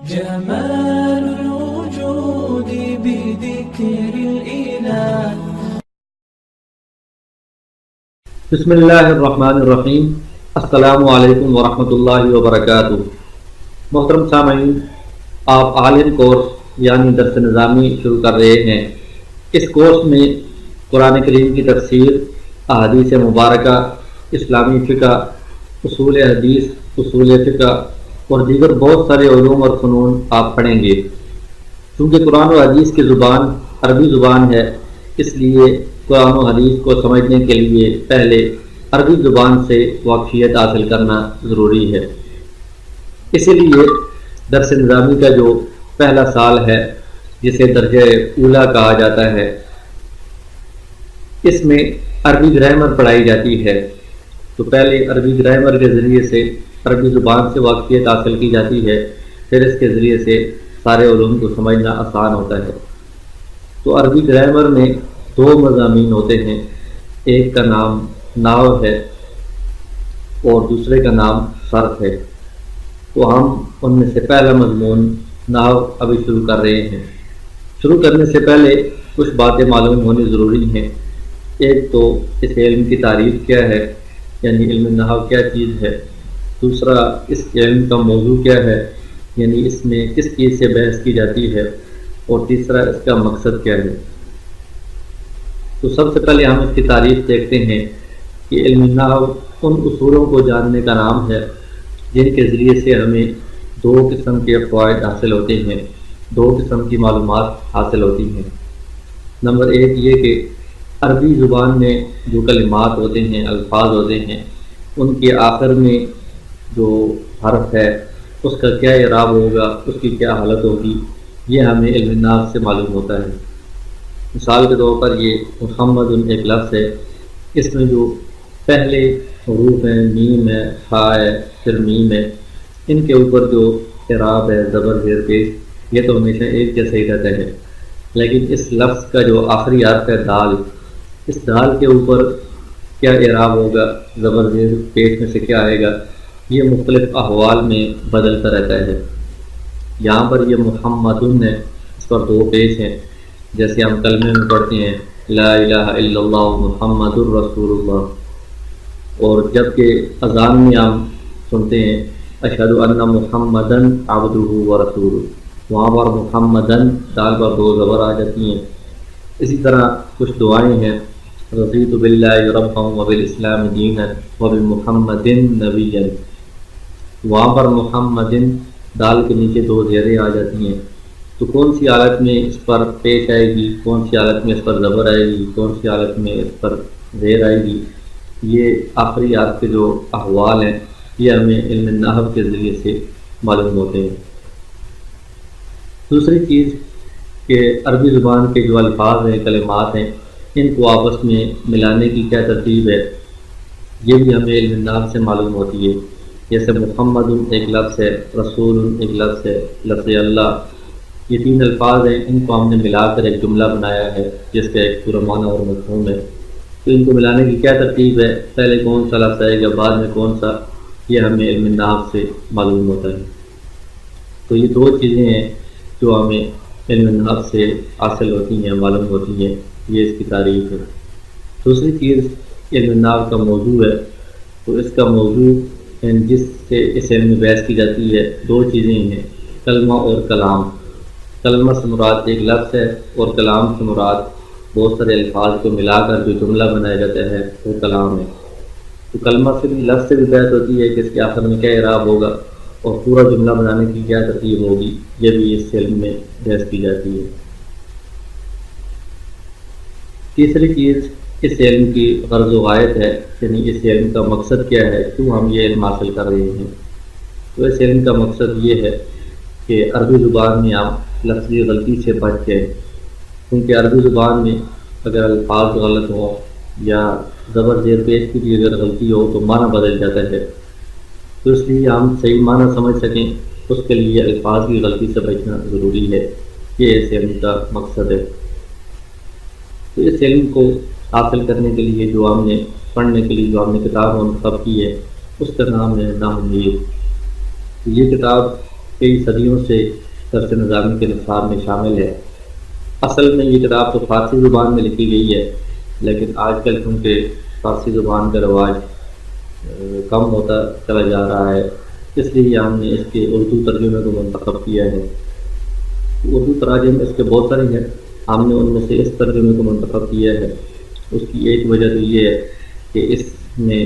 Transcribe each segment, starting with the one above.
جمال الوجود بذكر الإله. بسم اللہ الرحمن الرحیم. السلام علیکم ورحمۃ اللہ وبرکاتہ. محترم سامعین، آپ عالم کورس یعنی درس نظامی شروع کر رہے ہیں. اس کورس میں قرآن کریم کی تفسیر، احادیث مبارکہ، اسلامی فقہ، اصول حدیث، اصول فقہ اور دیگر بہت سارے علوم اور فنون آپ پڑھیں گے. چونکہ قرآن و حدیث کی زبان عربی زبان ہے، اس لیے قرآن و حدیث کو سمجھنے کے لیے پہلے عربی زبان سے واقفیت حاصل کرنا ضروری ہے. اسی لیے درس نظامی کا جو پہلا سال ہے، جسے درجہ اولا کہا جاتا ہے، اس میں عربی گرامر پڑھائی جاتی ہے. تو پہلے عربی گرامر کے ذریعے سے عربی زبان سے واقفیت حاصل کی جاتی ہے، پھر اس کے ذریعے سے سارے علوم کو سمجھنا آسان ہوتا ہے. تو عربی گرامر میں دو مضامین ہوتے ہیں، ایک کا نام نحو ہے اور دوسرے کا نام صرف ہے. تو ہم ان میں سے پہلا مضمون نحو ابھی شروع کر رہے ہیں. شروع کرنے سے پہلے کچھ باتیں معلوم ہونی ضروری ہیں. ایک تو اس علم کی تعریف کیا ہے، یعنی علم نحو کیا چیز ہے. دوسرا، اس علم کا موضوع کیا ہے، یعنی اس میں کس چیز سے بحث کی جاتی ہے. اور تیسرا، اس کا مقصد کیا ہے. تو سب سے پہلے ہم اس کی تعریف دیکھتے ہیں کہ علم نحو ان اصولوں کو جاننے کا نام ہے جن کے ذریعے سے ہمیں دو قسم کے فوائد حاصل ہوتے ہیں، دو قسم کی معلومات حاصل ہوتی ہیں. نمبر ایک یہ کہ عربی زبان میں جو کلمات ہوتے ہیں، الفاظ ہوتے ہیں، ان کے آخر میں جو حرف ہے اس کا کیا اعراب ہوگا، اس کی کیا حالت ہوگی، یہ ہمیں علم نحو سے معلوم ہوتا ہے. مثال کے طور پر یہ محمد ایک لفظ ہے، اس میں جو پہلے حروف ہیں، میم ہے، ہا ہے، پھر میم ہے، ان کے اوپر جو اعراب ہے، زبر زیر پیش، یہ تو ہمیشہ ایک جیسا ہی رہتا ہے. لیکن اس لفظ کا جو آخری حرف ہے دال، اس دال کے اوپر کیا اعراب ہوگا، زبر زیر پیش میں سے کیا آئے گا، یہ مختلف احوال میں بدلتا رہتا ہے. یہاں پر یہ محمدن ہے، اس پر دو پیش ہیں، جیسے ہم کلمے میں پڑھتے ہیں لا الہ الا اللہ محمد الرسول اللہ. اور جبکہ اذان میں ہم سنتے ہیں اشہد ان محمدن عبدہ ورسولہ، وہاں پر محمدن دال پر دو زبر آ جاتی ہیں. اسی طرح کچھ دعائیں ہیں، رضیت باللہ ربا وبالاسلام دینا وبمحمد نبیا، وہاں پر محمدن دال کے نیچے دو زیریں آ جاتی ہیں. تو کون سی حالت میں اس پر پیش آئے گی، کون سی حالت میں اس پر زبر آئے گی، کون سی حالت میں اس پر زیر آئے گی، یہ آخری حالت کے جو احوال ہیں یہ ہمیں علم نحو کے ذریعے سے معلوم ہوتے ہیں. دوسری چیز کہ عربی زبان کے جو الفاظ ہیں، کلمات ہیں، ان کو آپس میں ملانے کی کیا ترتیب ہے، یہ بھی ہمیں علم نحو سے معلوم ہوتی ہے. جیسے محمد ایک لفظ ہے، رسول ایک لفظ ہے، لفظ اللہ، یہ تین الفاظ ہیں، ان کو ہم نے ملا کر ایک جملہ بنایا ہے جس کا ایک پورا معنی اور مفہوم ہے. تو ان کو ملانے کی کیا ترتیب ہے، پہلے کون سا لفظ آئے گا، بعد میں کون سا، یہ ہمیں علم نحو سے معلوم ہوتا ہے. تو یہ دو چیزیں ہیں جو ہمیں علم نحو سے حاصل ہوتی ہیں، معلوم ہوتی ہیں، یہ اس کی تعریف ہے. دوسری چیز علم نحو کا موضوع ہے. تو اس کا موضوع جس سے اس علم میں بحث کی جاتی ہے، دو چیزیں ہیں، کلمہ اور کلام. کلمہ سے مراد ایک لفظ ہے اور کلام سے مراد بہت سارے الفاظ کو ملا کر جو جملہ بنایا جاتا ہے وہ کلام ہے. تو کلمہ سے بھی، لفظ سے بھی بحث ہوتی ہے کہ اس کے آخر میں کیا اعراب ہوگا اور پورا جملہ بنانے کی کیا ترتیب ہوگی، یہ بھی اس علم میں بحث کی جاتی ہے. تیسری چیز اس علم کی غرض و غایت ہے، یعنی اس علم کا مقصد کیا ہے، کیوں ہم یہ علم حاصل کر رہے ہیں. تو اس علم کا مقصد یہ ہے کہ عربی زبان میں ہم لفظی غلطی سے بچ جائیں، کیونکہ عربی زبان میں اگر الفاظ غلط ہوں یا زبر زیر پیش کی بھی اگر غلطی ہو تو معنی بدل جاتا ہے. تو اس لیے ہم صحیح معنی سمجھ سکیں اس کے لیے الفاظ کی غلطی سے بچنا ضروری ہے. یہ اس علم کا مقصد ہے. تو اس علم کو حاصل کرنے کے لیے جو ہم نے پڑھنے کے لیے جو ہم نے کتاب منتخب کی ہے اس کا نام ہے نحو میر. یہ کتاب کئی صدیوں سے درس نظامی کے نصاب میں شامل ہے۔ اصل میں یہ کتاب تو فارسی زبان میں لکھی گئی ہے، لیکن آج کل کیونکہ فارسی زبان کا رواج کم ہوتا چلا جا رہا ہے، اس لیے ہم نے اس کے اردو ترجمے کو منتخب کیا ہے۔ اردو تراجم اس کے بہت سارے ہیں، ہم نے ان میں سے اس ترجمے کو منتخب کیا ہے۔ اس کی ایک وجہ تو یہ ہے کہ اس میں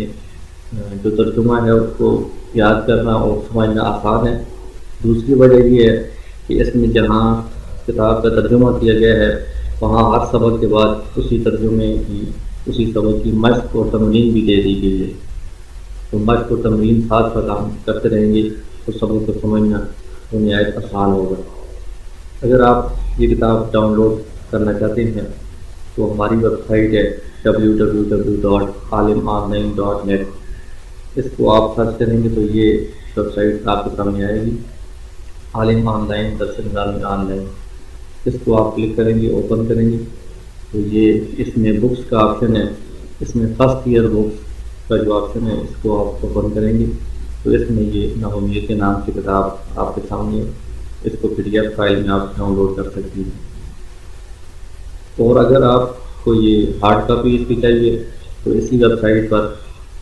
جو ترجمہ ہے اس کو یاد کرنا اور سمجھنا آسان ہے۔ دوسری وجہ یہ ہے کہ اس میں جہاں کتاب کا ترجمہ کیا گیا ہے وہاں ہر سبق کے بعد اسی ترجمے کی اسی سبق کی مشق اور تمرین بھی دے دی گئی ہے، تو مشق اور تمرین ساتھ ساتھ ہم کرتے رہیں گے تو سبق کو سمجھنا تو نہایت آسان ہوگا۔ اگر آپ یہ کتاب ڈاؤن لوڈ کرنا چاہتے ہیں تو ہماری ویب سائٹ ہے www.alimonline.net۔ اس کو آپ سرچ کریں گے تو یہ ویب سائٹ آپ کے سامنے آئے گی، عالم آن لائن درس نظامی آن لائن۔ اس کو آپ کلک کریں گے، اوپن کریں گے تو یہ اس میں بکس کا آپشن ہے، اس میں فرسٹ ایئر بکس کا جو آپشن ہے اس کو آپ اوپن کریں گے تو اس میں یہ ناہومیت کے نام کی کتاب آپ کے سامنے ہے۔ اس کو PDF فائل میں آپ ڈاؤن لوڈ کر سکتی ہیں، اور اگر آپ کو یہ ہارڈ کاپی اس کی چاہیے تو اسی ویب سائٹ پر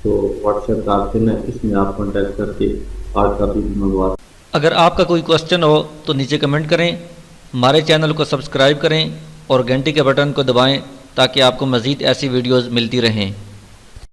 تو واٹس ایپ کا آپشن ہے، اس میں آپ کانٹیکٹ کر کے ہارڈ کاپی بھی منگوا۔ اگر آپ کا کوئی کوشچن ہو تو نیچے کمنٹ کریں، ہمارے چینل کو سبسکرائب کریں اور گھنٹی کے بٹن کو دبائیں تاکہ آپ کو مزید ایسی ویڈیوز ملتی رہیں۔